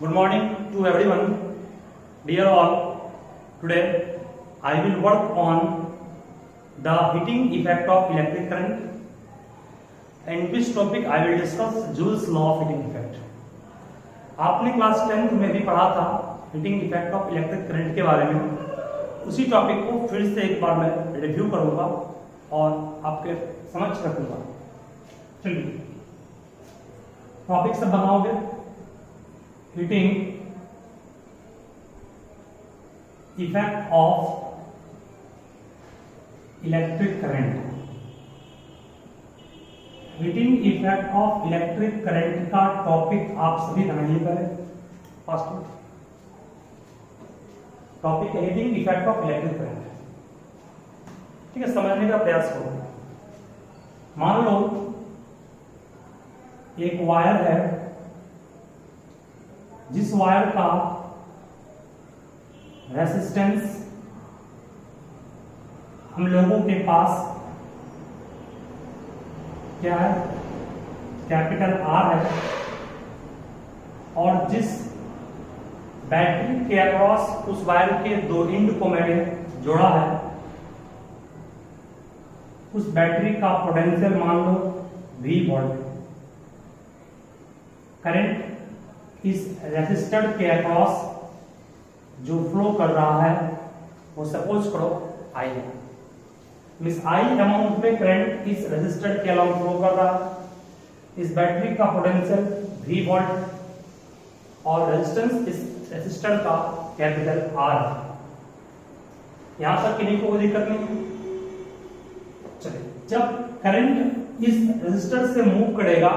Good morning to everyone. Dear all, today I will work on the heating effect of electric current. In which topic I will discuss Joule's law of heating effect. आपने class 10th में भी पढ़ा था heating effect of electric current के बारे में। उसी topic को फिर से एक बार मैं रिव्यू करूंगा और आपके समक्ष रखूंगा। चलिए टॉपिक सब बनाओगे। Heating effect of electric current. Heating effect of electric current का टॉपिक आप सभी समझिए। पहले फर्स्ट टॉपिक है heating effect of electric current. ठीक है, समझने का प्रयास करो। मान लो एक वायर है, जिस वायर का रेजिस्टेंस हम लोगों के पास क्या है, कैपिटल आर है, और जिस बैटरी के अक्रॉस उस वायर के दो एंड को मैंने जोड़ा है, उस बैटरी का पोटेंशियल मान लो V वोल्ट। करंट इस रेजिस्टर के अक्रॉस जो फ्लो कर रहा है वो सपोज करो I है। मिस I अमाउंट में करंट इस रेजिस्टर के अलाउंग फ्लो कर रहा है। इस बैटरी का पोटेंशियल V वोल्ट और रेजिस्टेंस इस रेजिस्टर का कैपिटल R है। यहां तक किन्हीं को कोई दिक्कत नहीं। चलिए, जब करंट इस रेजिस्टर से मूव करेगा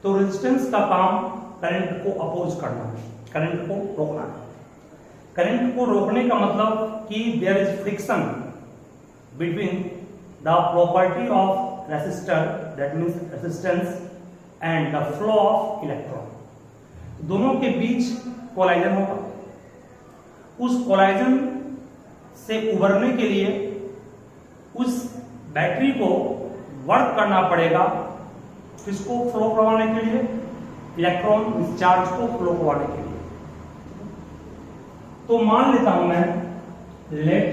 तो रेजिस्टेंस का काम करंट को अपोज करना है, करंट को रोकना है। करंट को रोकने का मतलब कि there is friction between the property of resistor, that means resistance, and the flow of electron. दोनों के बीच कोलाइजन होगा। उस कोलाइजन से उबरने के लिए उस बैटरी को वर्क करना पड़ेगा। किसको फ्लो करवाने के लिए? इलेक्ट्रॉन इस चार्ज को फ्लो करवाने के लिए। तो मान लेता हूं मैं, let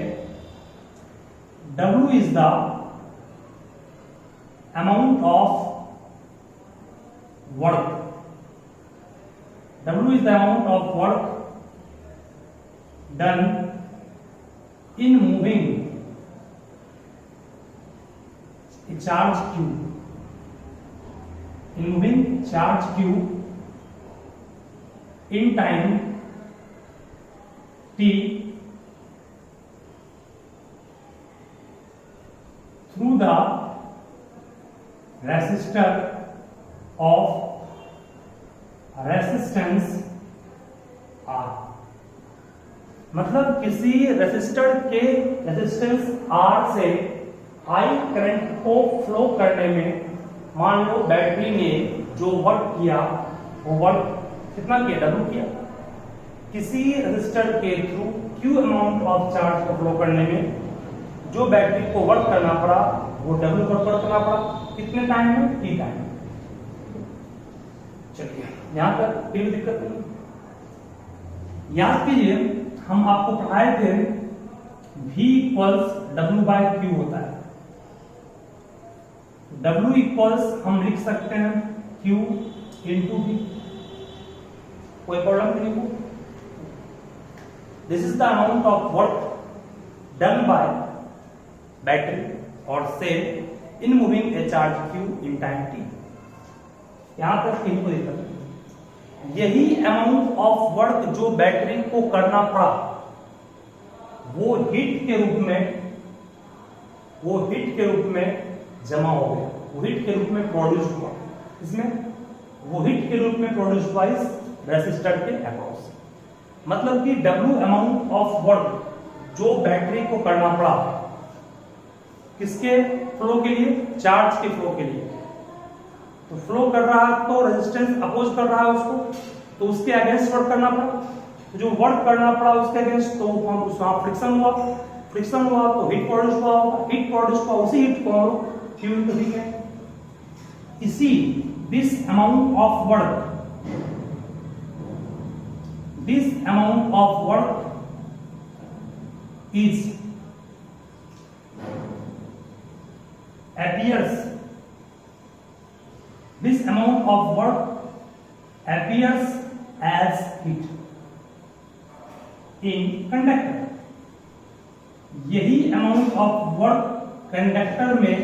W is the amount of work. W is the amount of work done in moving a charge Q. In moving charge Q in time T through the resistor of resistance R। मतलब किसी resistor के resistance R से I current को flow करने में मान लो battery ने जो वर्क किया वो वर्क कितना किया? W किया। किसी रेजिस्टर के through Q amount of charge को फ्लो करने में जो बैटरी को वर्क करना पड़ा वो W पर वर्क करना पड़ा। कितने टाइम में? T time. चलिए, यहां तक कोई दिक्कत नहीं। याद कीजिए, हम आपको पढ़ाए थे V इक्वल्स W/Q होता है। W इक्वल्स हम लिख सकते हैं Q इंटू V। कोई प्रॉब्लम नहीं हो। This is the amount of work done by battery और cell in moving a charge Q in time T। यहां तक इनको दिक्कत नहीं। यही अमाउंट ऑफ वर्क जो बैटरी को करना पड़ा वो हीट के रूप में जमा हो गया, वो हीट के रूप में प्रोड्यूस हुआ। इसमें वो हीट के रूप में प्रोड्यूस हुआ इस रेजिस्टर के अक्रॉस। मतलब कि W अमाउंट ऑफ वर्क जो बैटरी को करना पड़ा किसके फ्लो के लिए? चार्ज के फ्लो के लिए। तो फ्लो कर रहा है तो रेजिस्टेंस अपोज कर रहा है उसको, तो उसके अगेंस्ट वर्क करना पड़ा। तो जो वर्क करना पड़ा उसके अगेंस्ट, तो हम उसमें फ्रिक्शन हुआ। फ्रिक्शन हुआ तो हीट प्रोड्यूस हुआ होगा। हीट प्रोड्यूस हुआ, उसी हीट को Q इंटू V है। इसी this amount of work this amount of work is appears this amount of work appears as heat in conductor. यही अमाउंट ऑफ वर्क कंडक्टर में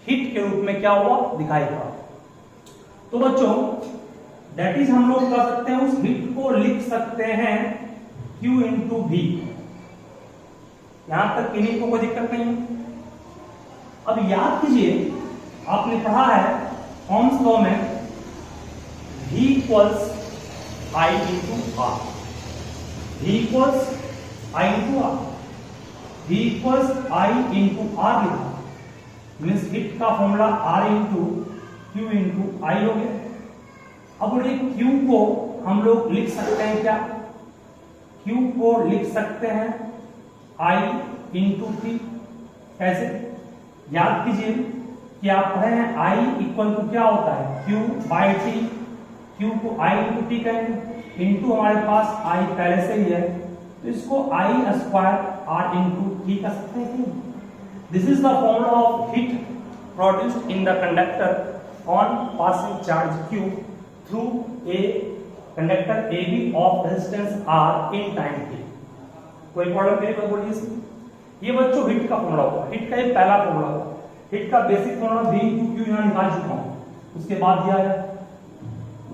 heat के रूप में क्या हुआ दिखाई पड़ा। तो बच्चों दैट इज हम लोग कर सकते हैं उस हीट को लिख सकते हैं Q इंटू V। यहां तक किन्हीं को कोई दिक्कत नहीं। अब याद कीजिए आपने पढ़ा है ओम्स लॉ में V equals I into R। V equals I into R। V equals I into R लिखा मीन्स हीट का formula R into Q into I हो गया। अब बोलिए Q को हम लोग लिख सकते हैं क्या? Q को लिख सकते हैं I इंटू T। कैसे? याद कीजिए कि आप पढ़े हैं I इक्वल टू क्या होता है Q बाई T। Q को I इंटू T कहेंगे, इंटू हमारे पास I पहले से ही है तो इसको I square R into T कर सकते हैं। This is the formula of heat produced in the conductor on passing charge Q through a conductor AB of resistance R in time T। कोई प्रॉब्लम नहीं है बोलिए इसमें। ये बच्चों हीट का फॉर्मूला हुआ, हीट का ये पहला फॉर्मूला हुआ। हीट का basic formula V into Q यहाँ निकाल चुका हूं, उसके बाद दिया है।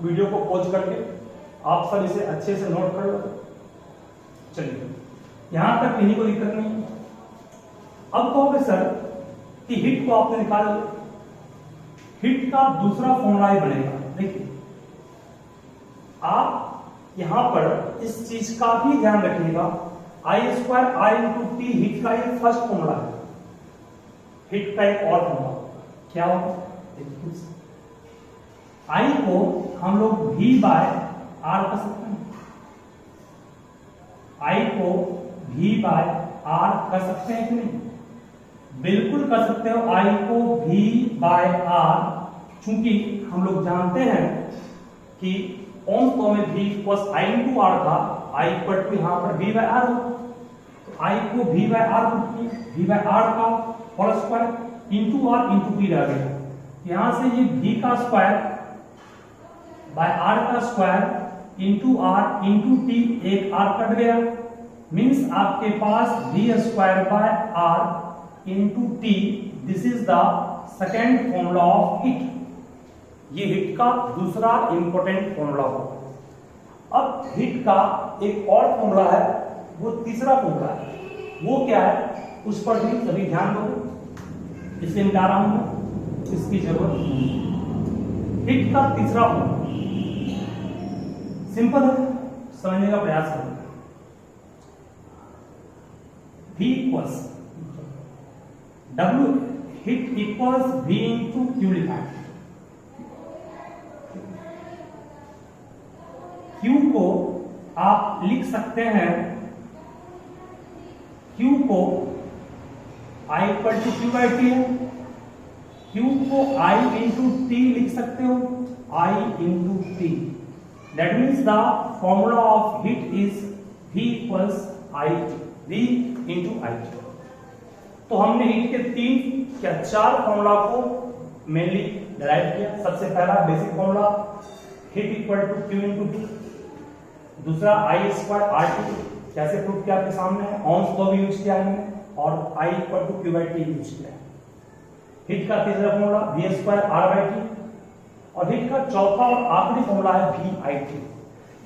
वीडियो को पॉज करके आप सब इसे अच्छे से नोट कर लो। चलिए यहां तक किन्हीं को दिक्कत नहीं। अब कहोगे सर कि हीट को आपने निकाल लिया, हीट का दूसरा फॉर्मूला ही बनेगा। देखिए आप यहां पर इस चीज का भी ध्यान रखिएगा, I square R into T heat का एक फर्स्ट फॉर्मूला है। हीट का एक और फॉर्मूला क्या होगा देखिए, I को हम लोग V बाय R कर सकते हैं। I को V बाय R कर सकते हैं कि नहीं? बिल्कुल कर सकते हो। I को V बाय R, चूंकि हम लोग जानते हैं कि ओम्स लॉ में V equals I into R था, I इक्वल टू यहां पर V बाय R हो तो I को V by R V by R का whole square into R into T रह गया। यहां से ये V का स्क्वायर बाय R का square into R into T, एक R कट गया मीन्स आपके पास V square by R into T। This is the second formula of heat. ये हीट का दूसरा इंपॉर्टेंट फॉर्मूला होगा। अब हीट का एक और फॉर्मूला है, वो तीसरा फॉर्मूला है। वो क्या है उस पर भी सभी ध्यान दो। इसे मिटा रहा हूं, इसकी जरूरत नहीं। हीट का तीसरा फॉर्मूला सिंपल है, समझने का प्रयास करें। V equals W heat equals V into Q लिखा है। Q को आप लिख सकते हैं, Q को I equal to Q by T है। Q को I इंटू T लिख सकते हो, I into T। That means the formula of heat is V equals I V into I। तो हमने हीट के तीन या चार फॉर्मूला को मेनली डिराइव किया। सबसे पहला basic formula heat equal to Q into T, दूसरा I स्क्वायर R T, कैसे प्रूव किया आपके सामने है, ओम्स लॉ भी यूज किया है और I equal to Q by T use किया है। हीट का तीसरा formula V square R by T और हीट का चौथा और आखिरी फॉर्मूला है V I T।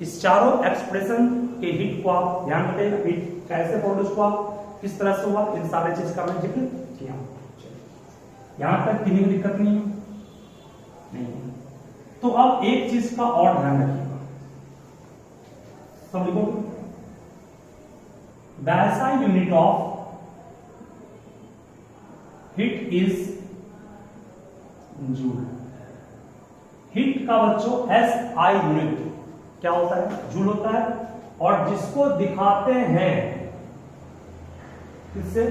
इस चारों एक्सप्रेशन के हीट को आप ध्यान रखिएगा, हीट कैसे प्रोड्यूस हुआ, किस तरह से हुआ, इन सारे चीज का मैं जिक्र किया। यहां तक किसी को दिक्कत नहीं है। तो अब एक चीज का और ध्यान रखिएगा, सब लिखो। The SI unit of heat is joule. Heat का बच्चों SI यूनिट क्या होता है? जूल होता है। और जिसको दिखाते हैं किससे?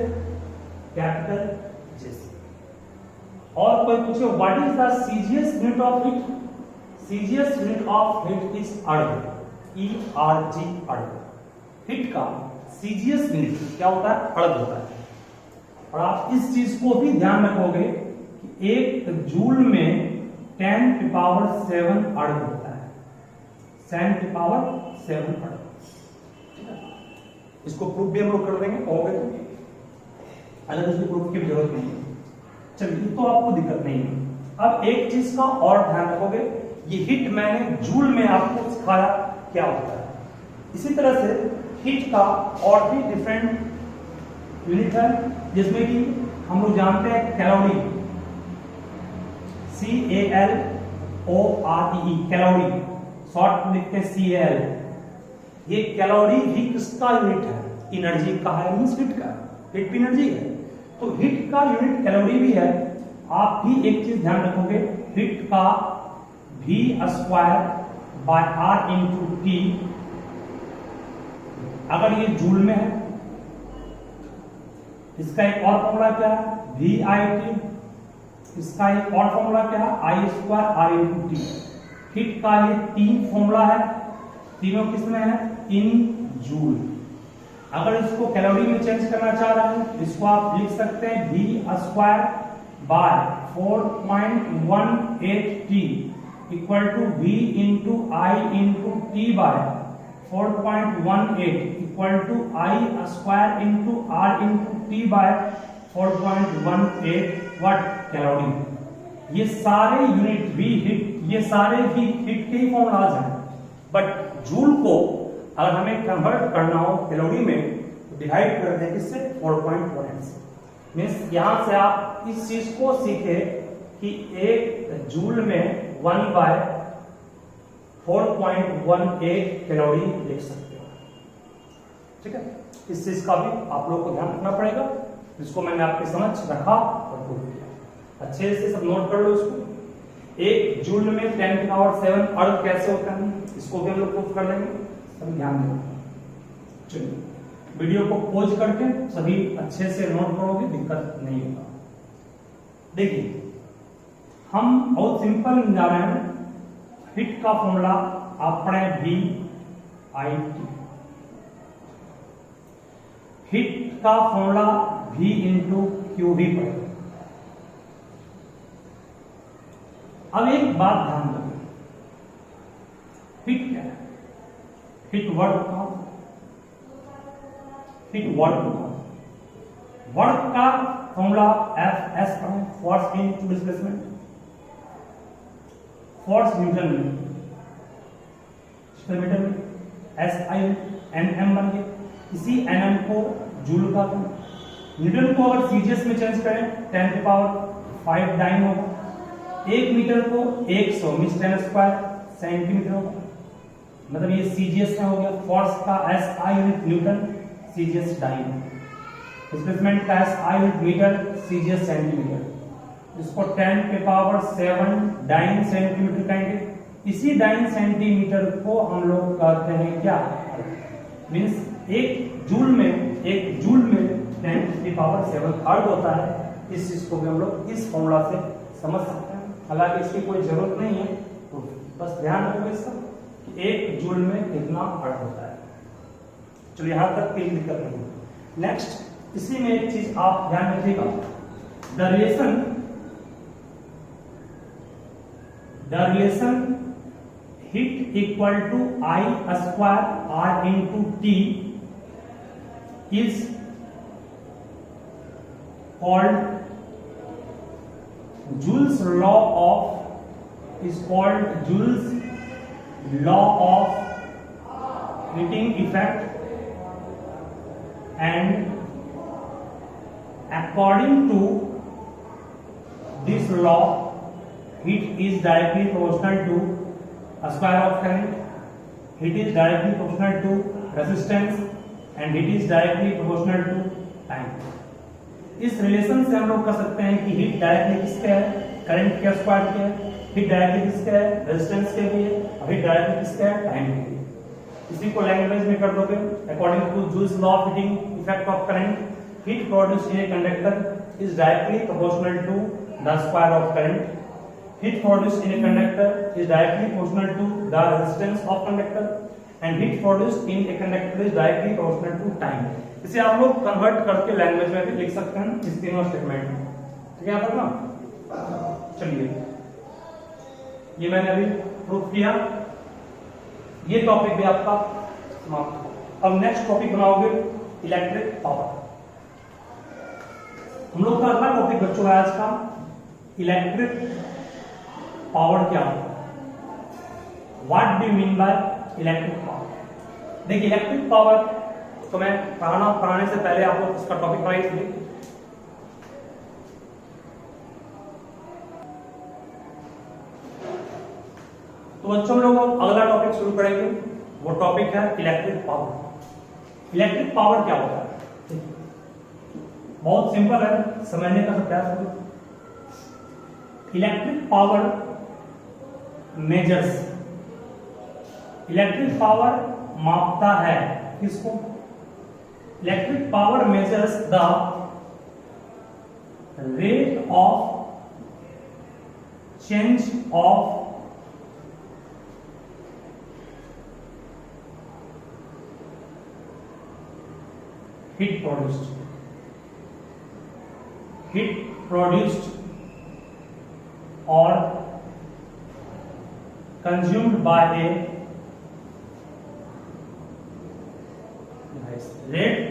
कैपिटल जे से। और कोई पूछे what is the CGS unit of heat? CGS unit of heat is अर्ग। ERG अर्ग। हीट का सीजीएस यूनिट क्या होता है? अर्ग होता है। और आप इस चीज को भी ध्यान रखोगे कि 1 जूल में 10⁷ अर्ग होता है। 10⁷ अर्ग। इसको प्रूफ भी हम लोग कर देंगे, कहोगे तो अगर इसकी प्रूफ की जरूरत नहीं है। चलिए, तो आपको दिक्कत नहीं है। अब एक चीज का और ध्यान रखोगे, ये हीट मैंने जूल में आपको सिखाया क्या होता है। इसी तरह से हीट का और भी डिफरेंट यूनिट है, जिसमें कि हम लोग जानते हैं कैलोरी, CALOREE, कैलोरी, शॉर्ट लिखते हैं CAL। ये कैलोरी भी किसका यूनिट है? एनर्जी का है, मींस हीट का। हीट भी एनर्जी है, तो हीट का यूनिट कैलोरी भी है। आप भी एक चीज ध्यान रखोगे, हीट का V²/R×T, अगर ये जूल में है, इसका एक और फॉर्मूला क्या है? VIT। इसका एक और फॉर्मूला क्या है? I²R×T। हीट का ये 3 फॉर्मूला है, तीनों किसमें है? In joule. अगर इसको कैलोरी में चेंज करना चाह रहे हैं, इसको आप लिख सकते हैं V²/4.18T equal to V×I×T/4.18 equal to I²×R×T/4.18 watt calorie. ये सारे यूनिट भी हीट, ये सारे भी हीट के ही फॉर्मूलाज हैं। बट जूल को अगर हमें कन्वर्ट करना हो कैलोरी में, तो डिवाइड कर दें किससे? 4.18 से। मीन्स यहां से आप इस चीज को सीखे कि 1 जूल में 1/4.18 कैलोरी लिख सकते हो। ठीक है, इस चीज का भी आप लोगों को ध्यान रखना पड़ेगा, जिसको मैंने आपके समझ रखा और प्रूव किया। अच्छे से सब नोट कर लो इसको। 1 जूल में 10⁷ अर्ग कैसे होता है, इसको भी हम लोग प्रूव कर लेंगे। सब ध्यान देना। चलिए, वीडियो को पॉज करके सभी अच्छे से नोट करोगे, दिक्कत नहीं होगा। देखिए, हम बहुत सिंपल जा रहे हैं। हीट का फॉर्मूला आप पढ़े VIT। हीट का फॉर्मूला V×QV पढ़े। अब एक बात ध्यान दो, हीट क्या है? हीट वर्क का, हीट वर्क का, वर्क का फॉर्मूला FS पढ़े, force into displacement. Force Newton में, मीटर में, SI NM बन गया। इसी NM को जूल का था। न्यूटन को अगर सीजीएस में चेंज करें 10⁵ डाइन होगा। 1 मीटर को 100 मीन्स 10² सेंटीमीटर होगा। मतलब ये सीजीएस में हो गया। फोर्स का SI unit newton, CGS dyne. Displacement का SI unit metre, CGS centimetre. इसको 10⁷ डाइन सेंटीमीटर कहेंगे। इसी डाइन सेंटीमीटर को हम लोग कहते हैं क्या? मीन्स 1 जूल में 10⁷ अर्ग होता है। इस चीज को भी हम लोग इस फॉर्मूला से समझ सकते हैं। हालांकि इसकी कोई जरूरत नहीं है, तो बस ध्यान रखोगे इसका कि 1 जूल में कितना अर्ग होता है। चलिए, यहां तक कोई दिक्कत नहीं। नेक्स्ट, इसी में एक चीज आप ध्यान रखिएगा, the relation heat equal to I²R×T is called Joule's law of heating effect, and according to this law, heat is directly proportional to a square of current, heat is directly proportional to resistance, and heat is directly proportional to time. इस relation से हम लोग कह सकते हैं कि heat directly किसके है? करंट के स्क्वायर के है। हीट डायरेक्टली किसके है? रेजिस्टेंस के भी है। और हीट डायरेक्टली किसके है? टाइम के है। इसी को लैंग्वेज में कर दोगे, according to Joule's law of heating effect of current, heat produced in a conductor is directly proportional to the square of current. Heat produced in a conductor is directly proportional to the resistance of conductor. And heat produced in a conductor is directly proportional to time. इसे आप लोग convert करके language में भी लिख सकते हैं इस तीनों स्टेटमेंट में, ठीक है यहाँ तक ना। चलिए ये मैंने अभी प्रूफ किया, ये टॉपिक भी आपका समाप्त हो। अब नेक्स्ट टॉपिक बनाओगे इलेक्ट्रिक पावर। हम लोग का अगला टॉपिक बच्चों है आज का इलेक्ट्रिक पावर क्या होता है, what do mean by electric power. देखिए इलेक्ट्रिक पावर तो मैं पढ़ाने से पहले आप लोग इसका टॉपिक पढ़ाई थी। तो बच्चों हम लोग अगला टॉपिक शुरू करेंगे, वो टॉपिक है इलेक्ट्रिक पावर। इलेक्ट्रिक पावर क्या होता है, बहुत सिंपल है, समझने का प्रयास करो। Electric power measures, electric power मापता है किसको, electric power measures the rate of change of heat produced or consumed by a rate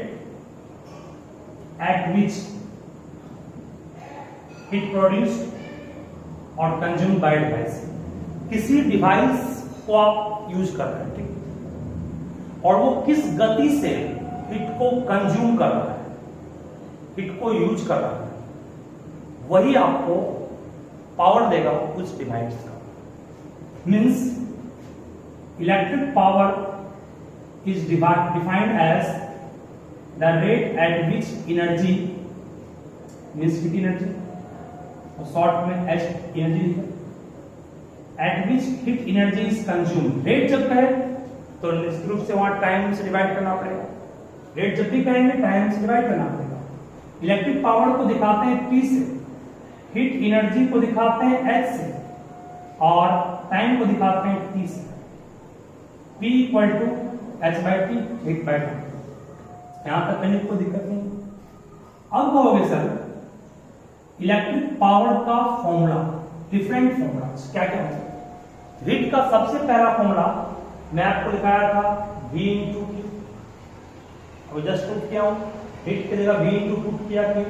at which heat produced और consumed by device। किसी डिवाइस को आप यूज कर रहे हैं, ठीक, और वो किस गति से हिट को कंज्यूम कर रहा है, हिट को यूज कर रहा है, वही आपको पावर देगा उस डिवाइस का। Means electric power is defined as the rate at which energy, means heat energy, और शॉर्ट में H energy, at which heat energy is consume. Rate जब कहे तो निश्चित रूप से वहां टाइम से डिवाइड करना पड़ेगा, रेट जब भी कहेंगे टाइम से डिवाइड करना पड़ेगा। इलेक्ट्रिक पावर को दिखाते हैं P से, हीट एनर्जी को दिखाते हैं H से, और टाइम को दिखाते हैं T से। P equal to H by T, heat by time. यहां तक कहीं कोई दिक्कत नहीं। अब कहोगे सर इलेक्ट्रिक पावर का फॉर्मूला, डिफरेंट फॉर्मूला क्या क्या है। हीट का सबसे पहला फॉर्मूला मैं आपको दिखाया था V इंटू Q, और जस्ट पुट किया हूं, हीट की जगह V इंटू पुट किया कि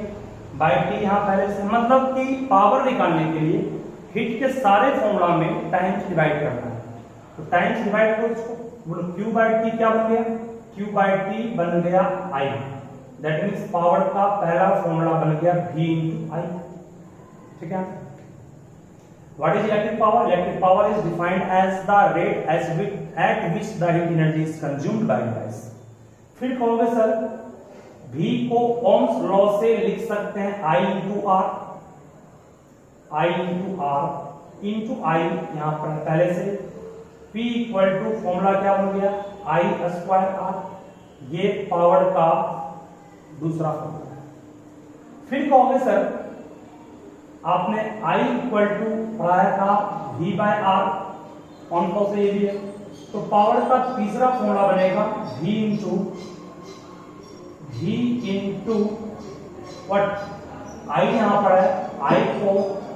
बाई टी यहां पहले से, मतलब कि पावर निकालने के लिए हीट के सारे फॉर्मूला में टाइम से डिवाइड करना है। तो टाइम से डिवाइड करो इसको, बोलो Q बाई टी क्या बन गया, Q बाई टी बन गया I, दैट मींस पावर का पहला फॉर्मूला बन गया V इंटू I, ठीक है। What is electric power? Electric power is defined as the rate at which the heat energy is consumed by device। फिर कहोगे सर V को ओम्स लॉ से लिख सकते हैं I into R, I into R into I यहां पर पहले से, P इक्वल टू फॉर्मूला क्या बन गया I स्क्वायर आर, ये पावर का दूसरा फॉर्मूला है। फिर कहोगे सर आपने I इक्वल टू पढ़ाया था V बाय आर, कौन कौन से ये भी है, तो पावर का तीसरा फॉर्मूला बनेगा V इंटू व्हाट I यहां पर है, I को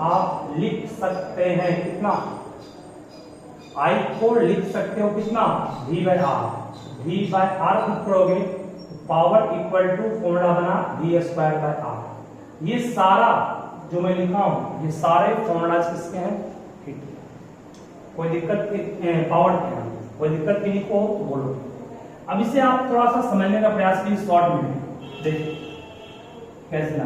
आप लिख सकते हैं कितना, I को लिख सकते हो कितना V by R, V by R put करोगे पावर इक्वल टू फॉर्मूला बना V स्क्वायर बाय आर। ये सारा जो मैं लिखा हूं ये सारे फॉर्मूलाज किसके हैं, ठीक है। कोई दिक्कत पावर के हैं, कोई दिक्कत की लिखो तो बोलो। अब इसे आप थोड़ा सा समझने का प्रयास कीजिए शॉर्ट में, देखिए कैसे ना।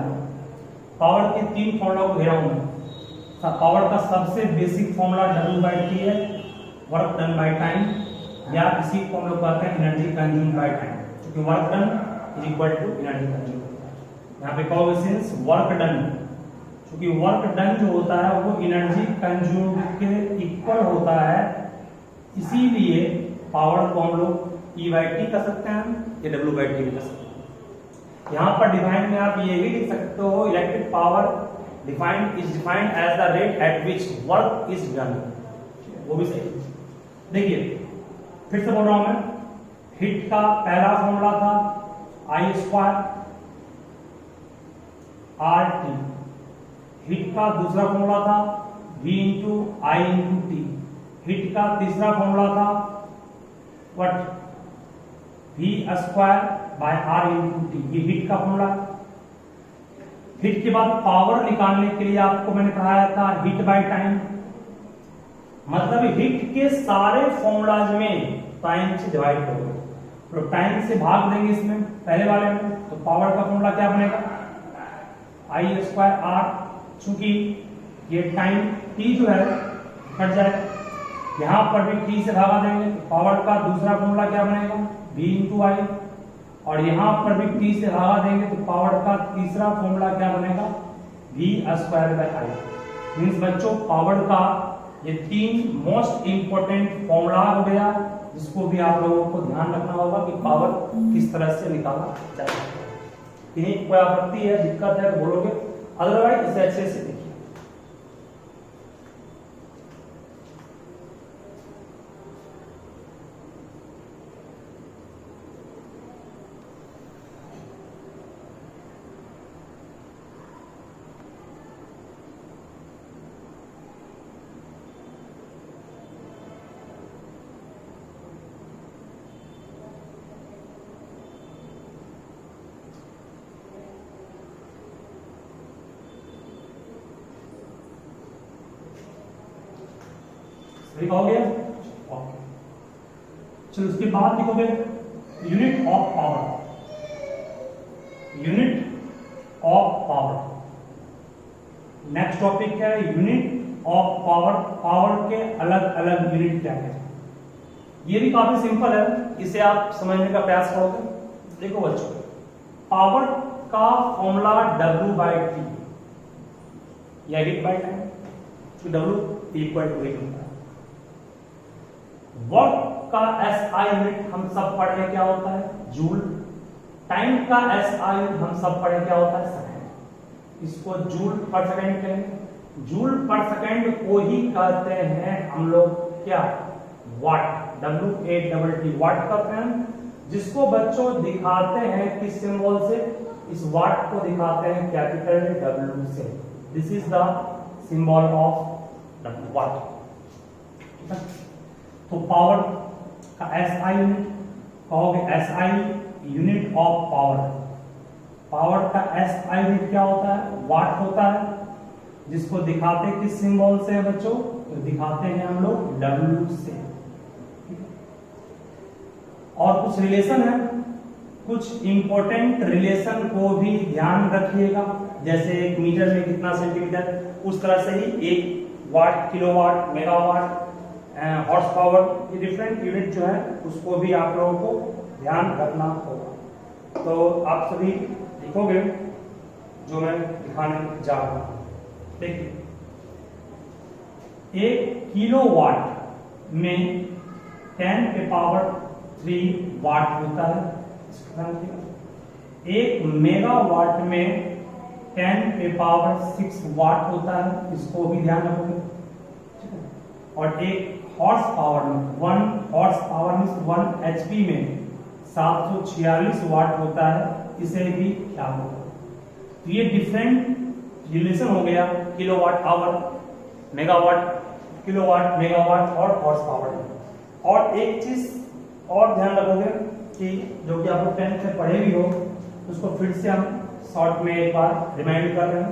पावर के तीन फॉर्मूला को घेरा हूं मैं। पावर का सबसे basic formula W by T है, वर्क डन बाई टाइम, या इसी को हम लोग कहते हैं एनर्जी कंज्यूम बाई टाइम, क्योंकि work done is equal to energy consume. यहाँ पे कहोगे सिंस वर्क डन, क्योंकि वर्क डन जो होता है वो एनर्जी कंज्यूम के इक्वल होता है, इसीलिए पावर को हम लोग E बाई टी कर सकते हैं या W बाई टी कर सकते हैं। यहाँ पर डिफाइंड में आप ये भी लिख सकते हो electric power defined as the rate at which work is done, वो भी सही। देखिए फिर से बोल रहा हूं मैं, हीट का पहला फॉर्मूला था I स्क्वायर RT, हीट का दूसरा फॉर्मूला था V into I into T, heat का तीसरा फॉर्मूला था what V square by R into T, ये हीट का फॉर्मूला। हीट के बाद पावर निकालने के लिए आपको मैंने पढ़ाया था हीट बाय टाइम, मतलब हीट के सारे फॉर्मूलाज में टाइम से डिवाइड करोगे, तो टाइम से भाग देंगे इसमें पहले वाले में, तो पावर का फॉर्मूला क्या बनेगा I स्क्वायर R, चूंकि ये टाइम T जो है कट जाए, यहां पर भी T से भागा देंगे, तो पावर का दूसरा फॉर्मूला क्या बनेगा V इंटू I, और यहां पर भी T से भागा देंगे तो पावर का तीसरा फॉर्मूला क्या बनेगा V square bye I। Means बच्चों पावर का ये तीन मोस्ट इंपोर्टेंट फॉर्मूला हो गया, जिसको भी आप लोगों को ध्यान रखना होगा कि पावर किस तरह से निकाला जाए। कहीं कोई आपत्ति है, दिक्कत है तो बोलोगे, अदरवाइज इसे अच्छे से देखिए। लिखोगे ओके, चलो उसके बाद लिखोगे unit of power, unit of power. Next topic है यूनिट ऑफ पावर, पावर के अलग अलग यूनिट क्या है। ये भी काफी सिंपल है, इसे आप समझने का प्रयास करोगे। देखो बच्चों, पावर का फॉर्मूला W बाई T या heat by time, W equal to heat होता है। वर्क का SI यूनिट हम सब पढ़े क्या होता है जूल, टाइम का SI यूनिट हम सब पढ़े क्या होता है सेकंड, इसको जूल पर सेकंड कहेंगे। जूल पर सेकंड को ही कहते हैं हम लोग क्या वाट, WATT वाट कहते हैं, जिसको बच्चों दिखाते हैं किस सिंबल से, इस वाट को दिखाते हैं कैपिटल W से। This is the symbol of what. ठीक है, तो पावर का SI यूनिट कहोगे SI unit of power. Power का SI यूनिट क्या होता है वाट होता है, जिसको दिखाते किस सिंबल से है बच्चों, तो दिखाते हैं हम लोग W से। और कुछ रिलेशन है, कुछ इंपॉर्टेंट रिलेशन को भी ध्यान रखिएगा, जैसे एक मीटर में कितना सेंटीमीटर, उस तरह से ही एक वाट, किलोवाट, मेगावाट, हॉर्स पावर, ये डिफरेंट यूनिट जो है उसको भी आप लोगों को ध्यान रखना होगा। तो आप सभी लिखोगे जो मैं दिखाने जा रहा हूं। देखिए, एक किलोवाट में 10 के पावर 3 वाट होता है। एक मेगावाट में 10 के पावर 6 वाट होता है, इसको भी ध्यान रखोगे। और एक हॉर्स पावर में 1 हॉर्स पावर में 1 HP में 746 वाट होता है, इसे भी ख्याल रखो। तो ये डिफरेंट रिलेशन हो गया kilowatt hour, megawatt, kilowatt, megawatt और हॉर्स पावर में। और एक चीज और ध्यान रखोगे कि जो कि आप लोग 10th में पढ़े भी हो, उसको फिर से हम शॉर्ट में एक बार रिमाइंड कर रहे हैं,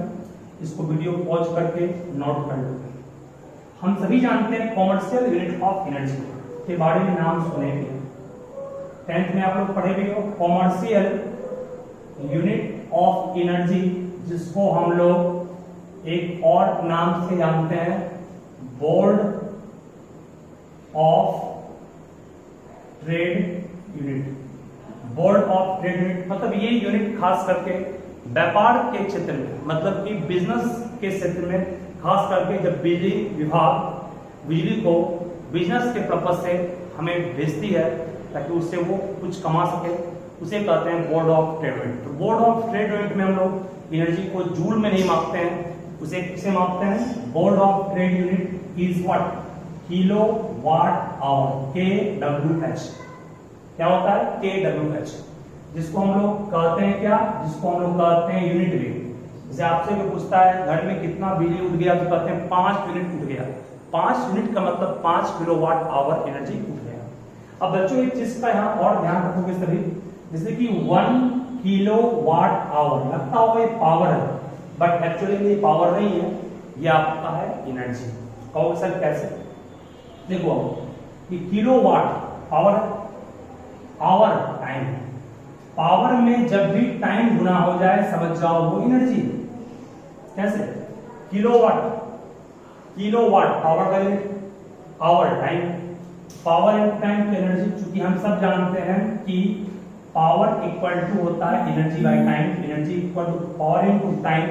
इसको वीडियो पॉज करके नोट कर लो। हम सभी जानते हैं कॉमर्शियल यूनिट ऑफ एनर्जी के बारे में नाम सुने भी, 10th में आप लोग पढ़े भी हो। कॉमर्शियल यूनिट ऑफ एनर्जी, जिसको हम लोग एक और नाम से जानते हैं board of trade unit. Board of trade unit मतलब ये यूनिट खास करके व्यापार के क्षेत्र में, मतलब कि बिजनेस के क्षेत्र में, खास करके जब बिजली विभाग बिजली को बिजनेस के पर्पज से हमें भेजती है ताकि उससे वो कुछ कमा सके, उसे कहते हैं बोर्ड ऑफ ट्रेड यूनिट। तो बोर्ड ऑफ ट्रेड यूनिट में हम लोग एनर्जी को जूल में नहीं मापते हैं, उसे किसे मापते हैं, board of trade unit is what, kilowatt hour, KWH। क्या होता है? KWH, जिसको हम लोग कहते हैं क्या? जिसको हम लोग कहते हैं यूनिट वेट। जैसे आपसे कोई पूछता है घर में कितना बिजली उठ गया, तो कहते हैं 5 यूनिट उठ गया। 5 यूनिट का मतलब 5 किलोवाट आवर एनर्जी उठ गया। अब बच्चों एक चीज का यहाँ और ध्यान रखोगे सभी, जैसे कि 1 किलोवाट आवर लगता होगा ये पावर है, बट एक्चुअली ये पावर नहीं है, ये आपका है एनर्जी। कहोगे सर कैसे? देखो कि किलोवाट पावर है, आवर टाइम, पावर में जब भी टाइम गुना हो जाए समझ जाओ वो एनर्जी। कैसे? किलोवाट, किलोवाट पावर का unit, hour time, power and time की एनर्जी। चूंकि हम सब जानते हैं कि पावर इक्वल टू होता है energy by time, energy equal to power into time.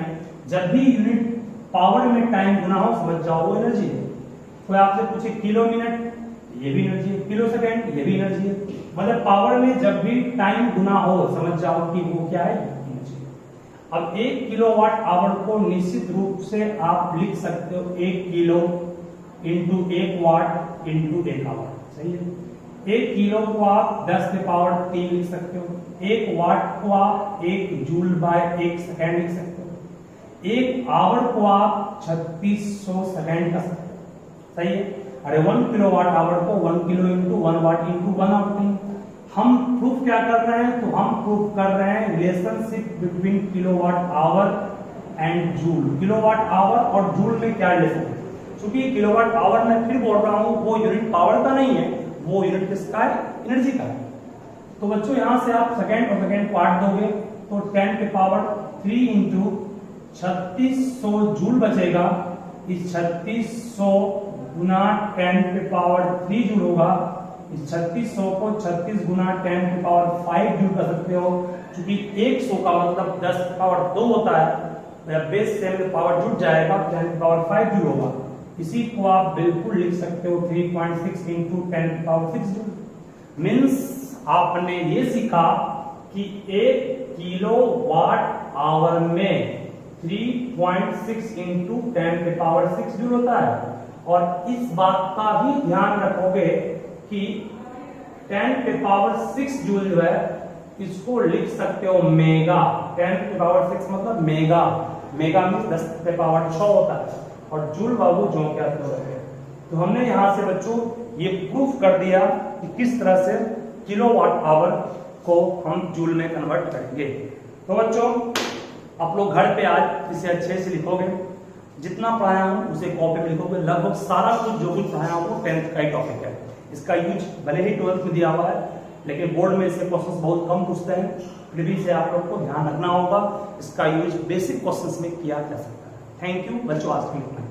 जब भी यूनिट पावर में टाइम गुना हो समझ जाओ वो एनर्जी है। कोई आपसे पूछे किलो मिनट, ये भी एनर्जी है, किलो सेकंड, ये भी एनर्जी है। मतलब पावर में जब भी टाइम गुना हो समझ जाओ कि वो क्या है, एनर्जी। अब 1 किलोवाट आवर को निश्चित रूप से आप लिख सकते हो 1 kilo into 1 watt into 1 hour. सही है? 1 किलो को आप 10 के पावर 3 लिख सकते हो, 1 वाट को आप 1 जूल बाय 1 सेकेंड लिख सकते हो, 1 आवर को आप 3600 सेकेंड कर सकते हो। सही है? अरे 1 किलोवाट आवर को 1 kilo into 1 watt into 1 hour. हम प्रूफ क्या कर रहे हैं? तो हम प्रूफ कर रहे हैं relationship between kilowatt hour and joule. Kilowatt hour और जूल में क्या रिलेशन है? क्योंकि किलोवाट आवर में फिर बोल रहा हूं वो यूनिट पावर का नहीं है, वो यूनिट किसका है? एनर्जी का है। तो बच्चों यहां से आप सेकेंड और सेकेंड को 8 दोगे तो 10 के पावर 3 इंटू 3600 जूल बचेगा। इस 3600 गुना 10 के पावर 3 जूल होगा। इस 3600 को 36 गुना 10 के पावर 5 जूल कर सकते हो। क्योंकि 100 का मतलब 10 के पावर 2 होता है, बेस से में पावर जुट जाएगा, 10 के पावर 5 जूल होगा। इसी को आप बिल्कुल लिख सकते हो 3.6 इंटू 10 के पावर 6 जूल। मीन्स आपने ये सीखा कि 1 किलोवाट आवर में 3.6 इंटू 10 के पावर 6 जूल होता है। और इस बात का भी ध्यान रखोगे कि 10 के पावर 6 जूल जो है इसको लिख सकते हो मेगा। 10 के पावर 6 मतलब मेगा, मेगा मीन्स 10 के पावर 6 होता है, और जूल बाबू जो क्या है। तो हमने यहां से बच्चों ये प्रूफ कर दिया कि किस तरह से किलोवाट आवर को हम जूल में कन्वर्ट करेंगे। तो बच्चों आप लोग घर पे आज इसे अच्छे से लिखोगे, जितना पढ़ाया हूं उसे कॉपी में लिखोगे। लगभग सारा कुछ जो कुछ पढ़ाया हूं वो 10th का ही टॉपिक है। इसका यूज भले ही 12th में दिया हुआ है, लेकिन बोर्ड में इसके क्वेश्चंस बहुत कम पूछते हैं, फिर भी इसे आप लोग को ध्यान रखना होगा। इसका यूज बेसिक क्वेश्चंस में किया जा सकता है। थैंक यू बच्चों, आज के लिए।